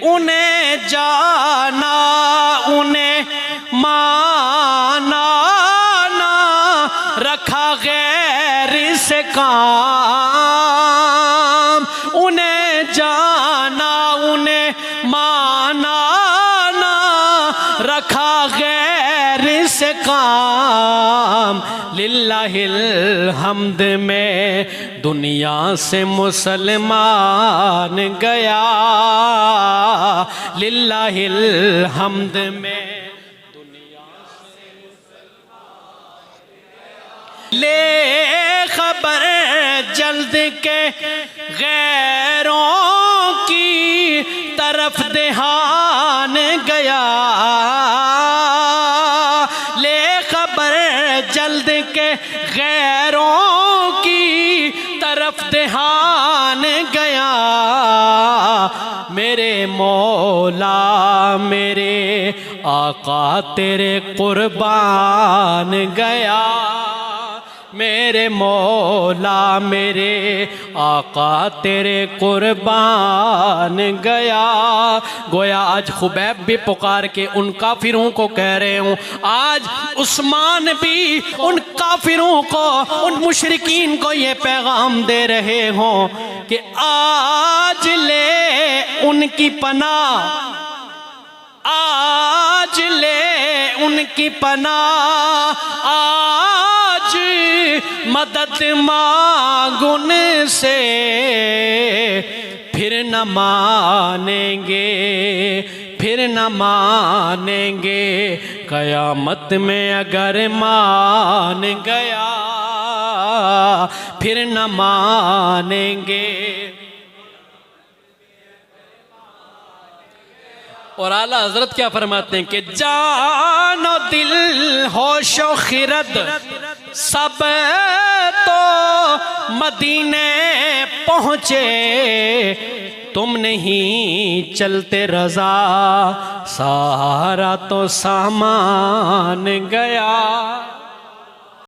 उन्हें जाना उन्हें माना ना रखा गैर से काम, उन्हें जाना उन्हें माना ना रखा गैर से काम। लिल्लाहिल हम्द में दुनिया से मुसलमान गया, लिल्लाहिल हम्द में दुनिया से मुसलमान गया। ले खबर जल्द के गैरों की तरफ ध्यान गया, ले खबर जल्द के गैरों की तरफ ध्यान गया। मेरे मौला मेरे आका तेरे कुर्बान गया, मेरे मौला मेरे आका तेरे कुर्बान गया। गोया आज खुबैब भी पुकार के उन काफिरों को कह रहे हूँ, आज उस्मान भी उन काफिरों को, उन मुशरिकीन को ये पैगाम दे रहे हों कि आज ले उनकी पनाह, आज ले उनकी पनाह, आज मदद मांग उनसे, फिर न मानेंगे, फिर न मानेंगे, कयामत में अगर मान गया फिर न मानेंगे। और आला हजरत क्या फरमाते हैं कि जानो दिल होशो खिरद सब तो मदीने पहुँचे, तुम नहीं चलते रजा सारा तो सामान गया।